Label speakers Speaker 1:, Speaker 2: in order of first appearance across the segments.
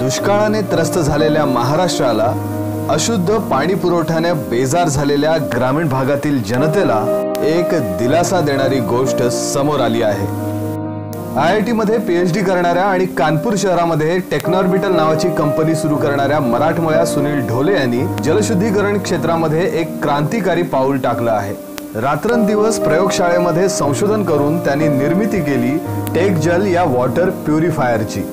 Speaker 1: दुष्काळाने त्रस्त झालेल्या महाराष्ट्राला अशुद्ध पाणी पुरवठ्याने बेजार झालेल्या ग्रामीण भागातील जनतेला एक दिलासा देणारी गोष्ट समोर आली आहे। IIT मध्ये PhD करणाऱ्या आणि कानपूर शहरामध्ये टेक्नॉर्बिटल नावाची कंपनी सुरू करणाऱ्या मराठमोळ्या सुनील ढोले यांनी जलशुद्धीकरण क्षेत्रामध्ये एक क्रांतिकारी पाऊल टाकलं आहे। रात्रंदिवस प्रयोगशाळेमध्ये संशोधन करून त्यांनी निर्मिती केली टेकजल या वॉटर प्युरिफायरची।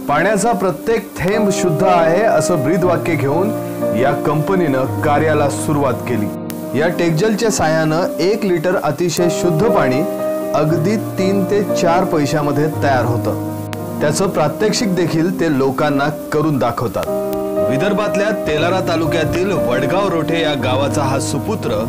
Speaker 1: पाण्याचा प्रत्येक थेंब शुद्ध आहे असं ब्रीदवाक्य घेऊन या कंपनीनं कार्याला सुरुवात केली। या टेकजलच्या साहाय्यानं 1 लिटर अतिशय शुद्ध पाणी अगदी 3 ते 4 पैशामध्ये तयार होतं। त्याचं प्रात्यक्षिक देखील ते लोकांना करून दाखवतात। विदर्भातल्या तेलारा तालुक्यातील वडगाव रोठे या गावाचा हा सुपुत्र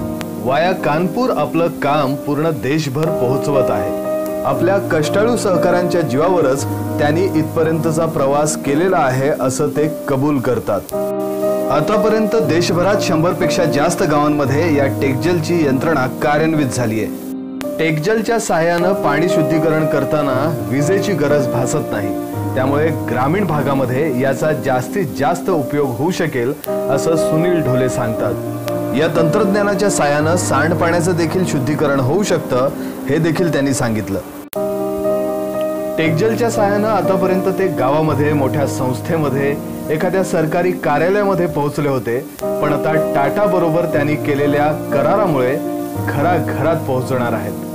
Speaker 1: वाया कानपूर आपलं काम पूर्ण देशभर पोहोचवत आहे। आपल्या कष्टाळू सहकाऱ्यांच्या जीवावरच त्यांनी इथपर्यंतचा प्रवास केलेला आहे असं ते कबूल करतात। आतापर्यंत देशभरात 100 पेक्षा जास्त गावांमध्ये या टेकजलची यंत्रणा कार्यान्वित झाली आहे। टेकजलच्या साहाय्यानं पाणी शुद्धीकरण करताना विजेची गरज भासत नाही, त्यामुळे ग्रामीण भागामध्ये याचा जास्तीत जास्त उपयोग होऊ शकेल असं सुनील ढोले सांगतात। या तंत्रज्ञानाच्या साहाय्यानं सांडपाण्याचं देखील शुद्धीकरण होऊ शकतं हे देखील त्यांनी सांगितलं। टेकजलच्या साहाय्यानं आतापर्यंत ते गावामध्ये, मोठ्या संस्थेमध्ये, एखाद्या सरकारी कार्यालयामध्ये पोहोचले होते, पण आता टाटा बरोबर त्यांनी केलेल्या करारामुळे घराघरात पोहोचणार आहेत।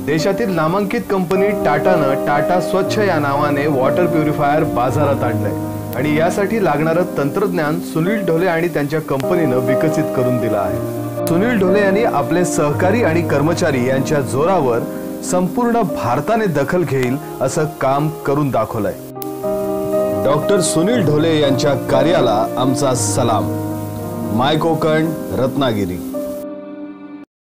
Speaker 1: देशातील नामांकित कंपनी टाटानं टाटा स्वच्छ या नावाने वॉटर प्युरिफायर बाजारात आणलंय आणि यासाठी लागणारं तंत्रज्ञान सुनील ढोले आणि त्यांच्या कंपनीनं विकसित करून दिलं आहे। सुनील ढोले यांनी आपले सहकारी आणि कर्मचारी यांच्या जोरावर संपूर्ण भारताने दखल घेईल असं काम करून दाखवलंय। डॉक्टर सुनील ढोले यांच्या कार्याला आमचा सलाम। माय कोकण, रत्नागिरी।